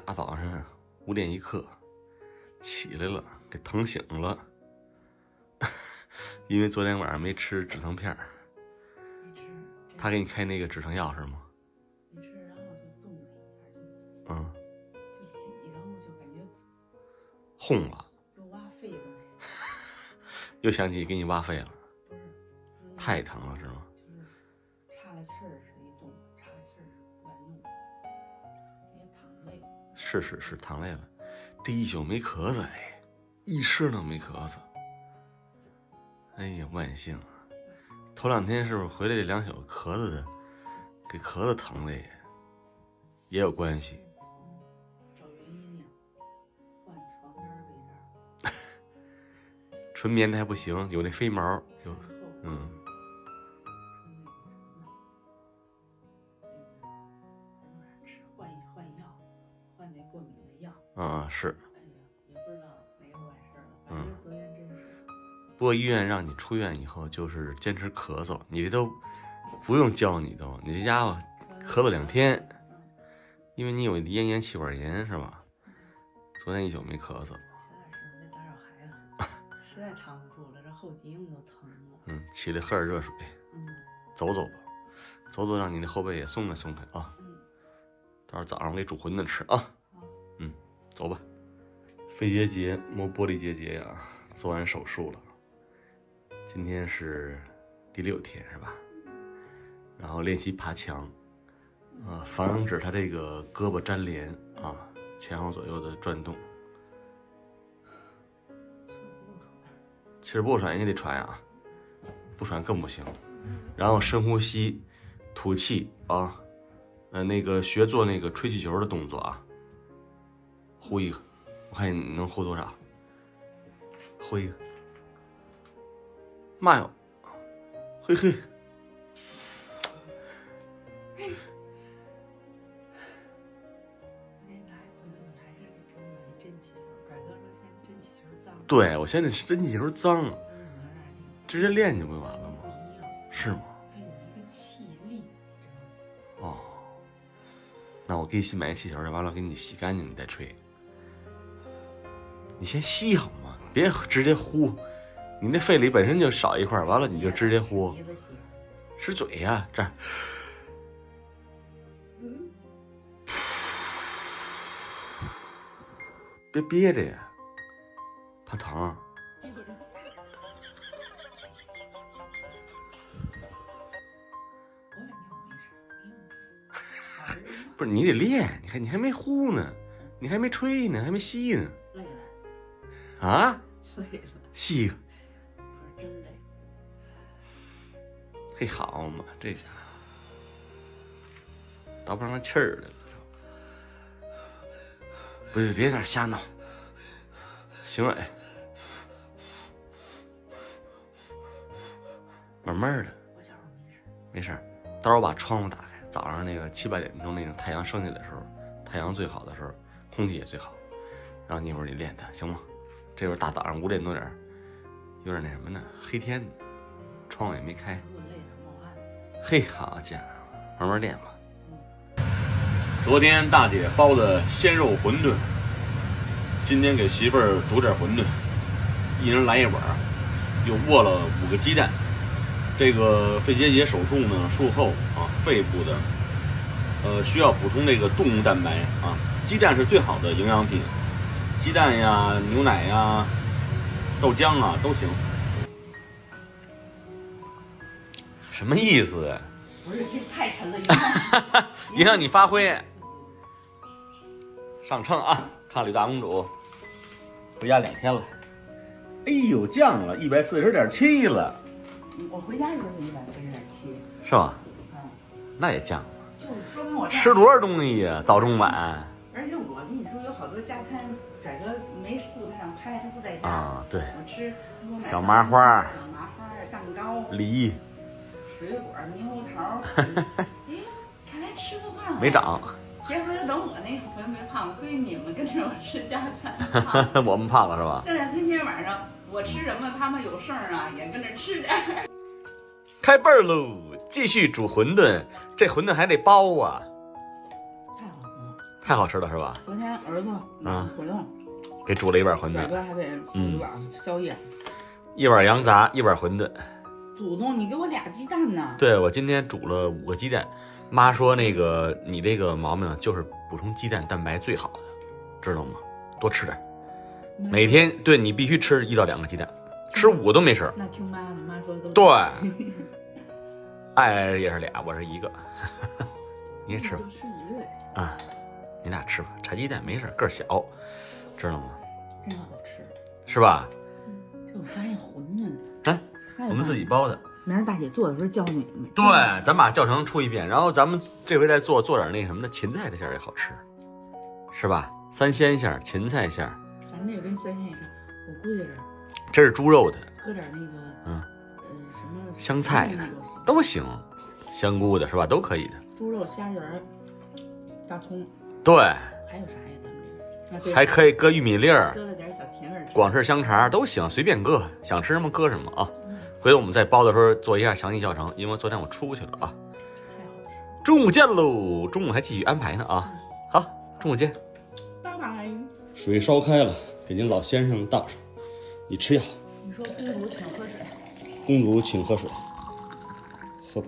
大早上5点一刻起来了，给疼醒了，因为昨天晚上没吃止疼片。他给你开那个止疼药是吗？没吃，然后就动了一下，嗯，就里头就感觉轰了，又挖肺了，又想起给你挖肺了，不是，太疼了是吗？就是岔了气儿似的，一动岔了气儿不敢动，也躺累。是躺累了，这一宿没咳嗽，哎，一声都没咳嗽。哎呀，万幸啊！头2天是不是回来这2宿咳嗽的，给咳嗽疼了也有关系。找原因呀，换床单被罩。纯棉的还不行，有那飞毛，有换药，换那过敏的药。是。哎呀，也不知道哪个完事儿了，反正昨天真是。不过医院让你出院以后就是坚持咳嗽，你这都不用教你都，你这家伙咳嗽2天，因为你有咽炎气管炎是吧？昨天一宿没咳嗽。小点声，别打扰孩子，实在扛不住了，这后脊梁都疼了。起来喝点热水，走走吧，走走让你的后背也松开松开啊。到时候早上我给煮馄饨吃啊。走吧。肺结节磨玻璃结节呀，做完手术了。今天是第6天是吧？然后练习爬墙，防止他这个胳膊粘连啊，前后左右的转动。气儿不喘也得喘啊，不喘更不行。然后深呼吸，吐气啊，那个学做那个吹气球的动作啊，呼一个，我看你能呼多少，呼一个。妈哟，嘿嘿，对，我现在真气球脏，直接练就不完了吗？是吗？它有一个气力。哦，那我给你新买气球，完了给你洗干净，你再吹。你先吸好吗？别直接呼。你那肺里本身就少一块，完了你就直接呼，是嘴呀，这儿，别憋着呀，怕疼。不是你得练，你看你还没呼呢，你还没吹呢，还没吸呢。累了。啊？累了。吸一个。真累，嘿，好嘛，这家伙倒不上气儿来了，不是，别在那瞎闹，行哎，慢慢的，我小时候没事，到时候我把窗户打开，早上那个7、8点钟那种太阳升起来的时候，太阳最好的时候，空气也最好，然后那会儿你练它，行吗？这会儿大早上5点多点，有点那什么呢，黑天呢。窗户也没开，嘿，好家伙，慢慢练吧。昨天大姐包的鲜肉馄饨，今天给媳妇儿煮点馄饨，一人来1碗，又握了5个鸡蛋。这个肺结节手术呢，术后啊，肺部的需要补充这个动物蛋白啊，鸡蛋是最好的营养品，鸡蛋呀、牛奶呀、豆浆啊都行。什么意思？不是，这太沉了，影响你发挥。上秤啊，看吕大公主回家2天了。哎呦，降了140.7了。我回家时候是140.7，是吧？那也降了。就是说明我吃多少东西呀，早中晚。而且我跟你说，有好多加餐，拽哥没顾得上拍，他不在家啊。对。我吃小麻花、蛋糕、梨。水果、猕猴桃，哎，看来吃不胖，没长。别回头等我那回没胖，我估计你们跟着我吃加餐，我们胖了是吧？现在天天晚上我吃什么，他们有剩啊，也跟着吃点。开背喽，继续煮馄饨，这馄饨还得包啊。太好了，太好吃了是吧？昨天儿子回来，给煮了一碗馄饨，帅哥还给煮一碗宵夜，一碗羊杂，一碗馄饨。祖宗，你给我俩鸡蛋呢？对，我今天煮了5个鸡蛋。妈说那个你这个毛病就是补充鸡蛋蛋白最好的，知道吗？多吃点，每天对你必须吃1到2个鸡蛋，吃5个都没事。那听妈的，妈说都对，爱也是俩，我是1个，你也吃吧。就吃1个啊，你俩吃吧，茶鸡蛋没事，个儿小，知道吗？真好吃，是吧？这我发现馄饨，我们自己包的。明儿大姐做的时候教你们。对，咱把教程出一遍，然后咱们这回再做点那什么的芹菜的馅儿也好吃，是吧？3鲜馅儿、芹菜馅儿。咱这个跟3鲜馅，我估计这是猪肉的，搁点那个什么香菜的都行，香菇的是吧？都可以的。猪肉、虾仁、大葱。对。还有啥呀？咱们这还可以搁玉米粒儿，搁了点小甜味儿，广式香肠都行，随便搁，想吃什么搁什么啊。回头我们在包的时候做一下详细教程，因为昨天我出去了啊。中午见喽，中午还继续安排呢啊。好，中午见。拜拜。水烧开了，给您老先生倒上。你吃药。你说公主请喝水。公主请喝水，喝吧。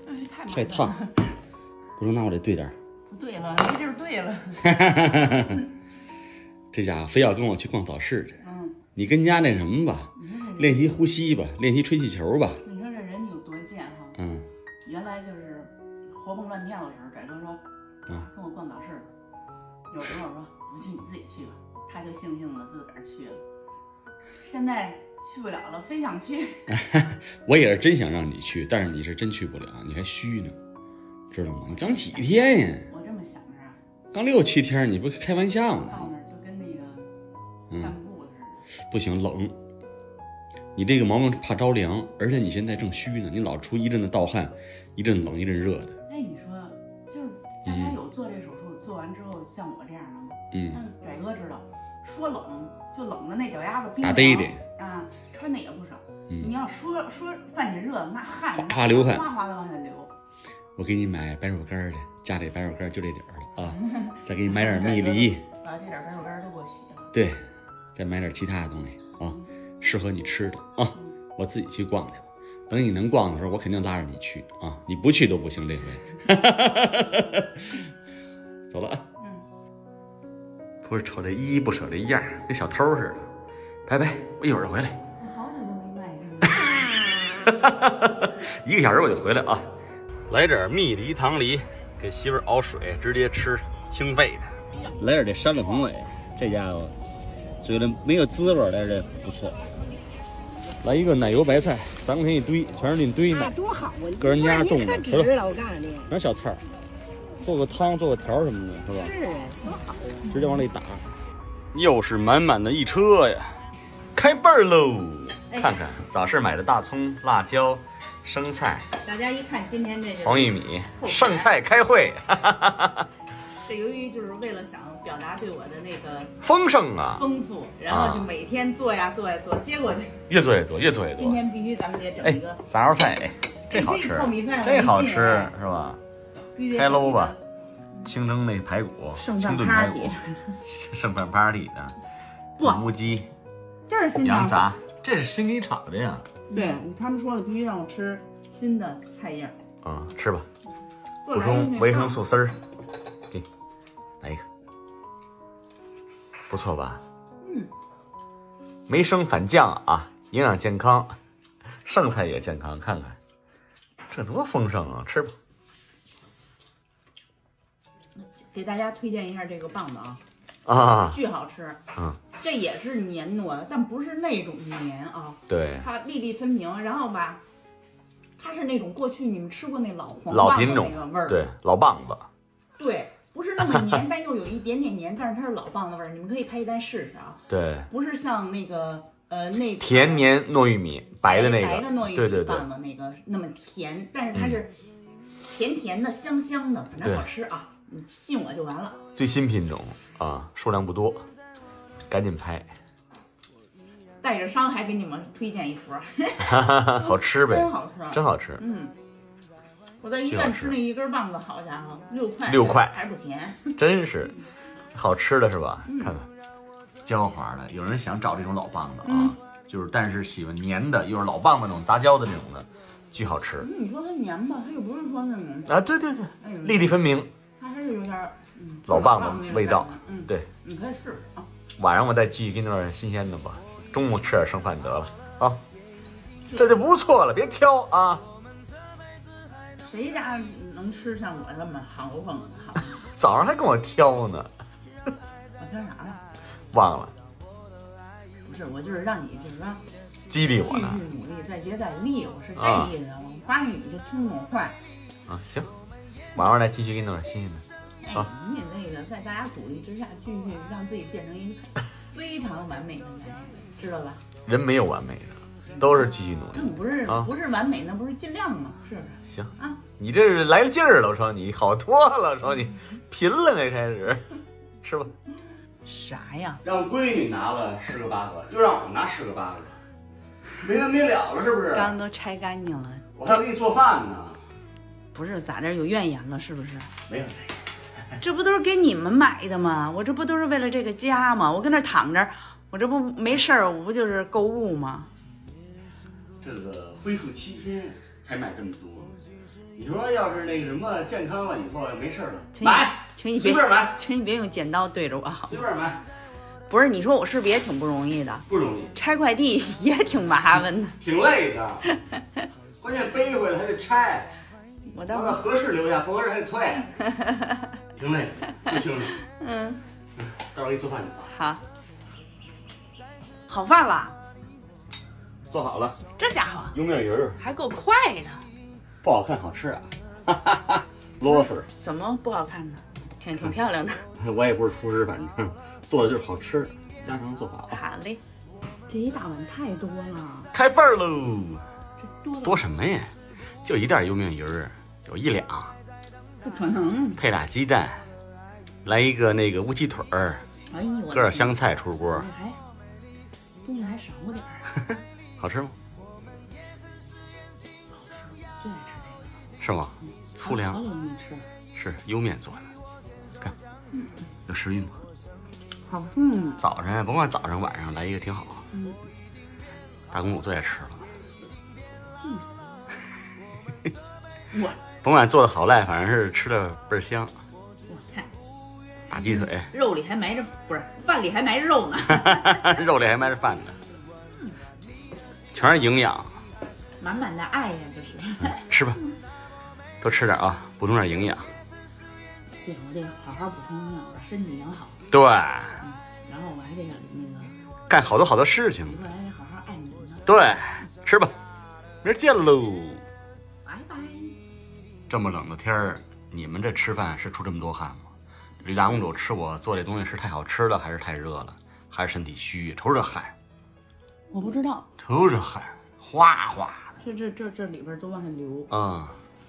哎，太烫，不能拿我这兑点。不对了，这地儿对了。这家伙非要跟我去逛早市去。你跟家那什么吧。练习呼吸吧，练习吹气球吧。你说这人有多贱哈？原来就是活蹦乱跳的时候，拽哥说，跟我逛早市，有时候说不去你自己去吧，他就悻悻的自个儿去了。现在去不了了，非想去。我也是真想让你去，但是你是真去不了，你还虚呢，知道吗？你刚几天呀？我这么想着，刚6、7天，你不开玩笑呢？到那儿就跟那个散步似的。不行，冷。你这个毛病怕着凉，而且你现在正虚呢，你老出一阵的盗汗，一阵冷一阵热的。哎，你说就是大家有做这手术，做完之后像我这样的吗？那拽哥知道，说冷就冷的那脚丫子冰凉啊，穿的也不少。你要说犯起热，那汗哗哗流汗，哗哗的往下流。我给你买白手干去，家里白手干就这点了啊，再给你买点蜜梨，把这点白手干都给我洗了。对，再买点其他的东西啊。适合你吃的啊，我自己去逛去。等你能逛的时候，我肯定拉着你去啊！你不去都不行，这回。走了啊。不是瞅这衣不瞅这样，跟小偷似的。拜拜，我一会儿就回来。我好久都没卖。1个小时我就回来啊。来点蜜梨、糖梨，给媳妇熬水，直接吃，清肺的。来点这山里红尾，这家伙嘴里没有滋味，但是这不错。来一个奶油白菜，3块钱一堆，全是那堆卖，多好啊！个人家种的，值了，我告诉你，全是小菜儿，做个汤，做个条什么的，是吧？是，多好啊！直接往里打，又是满满的一车呀，开背儿喽！看看早市买的大葱、辣椒、生菜，大家一看今天这个黄玉米，剩菜开会，这由于就是为了想表达对我的那个丰盛啊，丰富，然后就每天做呀做呀做，结果就越做越多，越做越多。今天必须咱们得整一个杂肉菜，这好吃，这好吃是吧？开搂吧，清蒸那排骨，清炖排骨，剩饭 party 的，土木鸡，这是羊杂，这是新给你炒的呀。对他们说了，必须让我吃新的菜叶。吃吧，补充维生素 C 儿。给，来一个，不错吧？没生反降啊，营养健康，剩菜也健康，看看这多丰盛啊！吃吧。给大家推荐一下这个棒子巨好吃。这也是黏糯的，但不是那种黏啊。对，它粒粒分明，然后吧，它是那种过去你们吃过那老黄老品种那个味儿，对，老棒子。对，不是那么黏，但又有一点点黏，但是它是老棒子味儿，你们可以拍一单试试啊。对，不是像那个那甜黏糯玉米白的那个，白的糯玉对米棒子那个那么甜，但是它是甜甜的、香香的，反正好吃啊。你信我就完了。最新品种啊，数量不多，赶紧拍。带着伤还给你们推荐一盒，好吃呗，真好吃，真好吃。我在医院吃那一根棒子，好家伙，6块还不甜，真是好吃的是吧？看看焦滑的，有人想找这种老棒子啊，就是但是喜欢黏的，又是老棒子那种杂交的那种的，巨好吃。你说它黏吧，它又不是说那种啊，对，粒粒分明，它还是有点老棒子味道。对，你可以试啊。晚上我再继续给你弄点新鲜的吧，中午吃点剩饭得了啊，这就不错了，别挑啊。谁家能吃像我这么好风好？早上还跟我挑呢，我挑啥了？忘了。不是，我就是让你就是说激励我继呢。续努力，再接再厉，我是这意思。我夸你就听我快。啊，行，晚上再继续给你弄点新鲜的。哎，你那个在大家鼓励之下，继续让自己变成一个非常完美的男人，知道吧？人没有完美的，都是继续努力。不是完美，那不是尽量吗？是不是？行啊，你这是来了劲儿了，我说你好多了，我说你贫了那开始，是吧？啥呀？让闺女拿了10个8个，又让我拿10个8个，没完没了了，是不是？刚都拆干净了，我还要给你做饭呢。不是咋这有怨言了？是不是？没有。这不都是给你们买的吗？我这不都是为了这个家吗？我跟那躺着，我这不没事儿，我不就是购物吗？这个恢复期间还买这么多，你说要是那个什么健康了以后没事了，买，请你随便买，请你别用剪刀对着我好。随便买。不是，你说我是不是也挺不容易的？不容易，拆快递也挺麻烦的，挺累的，关键背回来还得拆。我倒是合适留下，不合适还得退，挺累的，不清楚。到时候给你做饭去吧。好饭了，做好了。这家伙油面鱼儿还够快的，不好看好吃啊，哈哈哈，啰嗦。怎么不好看呢？挺漂亮的。我也不是厨师，反正做的就是好吃，家常做法啊。好嘞，这一大碗太多了，开饭喽！这多什么呀？就一袋油面鱼儿。有1两，不可能。配俩鸡蛋，来一个那个乌鸡腿儿，搁点香菜出锅。东西还少点儿。好吃吗？好吃，最爱吃这个。是吗？粗粮。好久没吃了。是莜面做的，看，有食欲吗？好，早晨甭管早上晚上来一个挺好。大公主最爱吃了。我。甭管做的好赖，反正是吃的倍儿香。我看，大鸡腿，肉里还埋着，不是饭里还埋着肉呢，肉里还埋着饭呢，全是营养，满满的爱呀，这是。吃吧，多吃点啊，补充点营养。对，我得好好补充营养，把身体养好。对，然后我还得那个干好多事情。我还得好好爱你呢。对，吃吧，明儿见喽。这么冷的天儿，你们这吃饭是出这么多汗吗？李大公主吃我做这东西是太好吃了，还是太热了，还是身体虚？瞅这汗，我不知道，瞅这汗，哗哗的。这里边都往下流。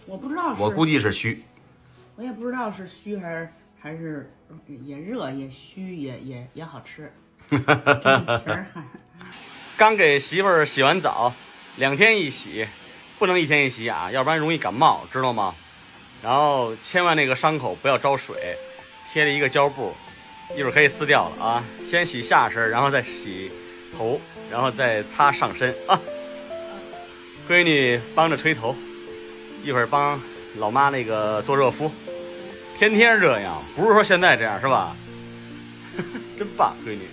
我不知道。我估计是虚。我也不知道是虚还是也热也虚也好吃。全是汗。刚给媳妇儿洗完澡，2天一洗。不能1天一洗啊，要不然容易感冒，知道吗？然后千万那个伤口不要招水，贴了一个胶布，一会儿可以撕掉了啊。先洗下身，然后再洗头，然后再擦上身啊。闺女帮着吹头，一会儿帮老妈那个做热敷，天天这样，不是说现在这样是吧？真棒，闺女。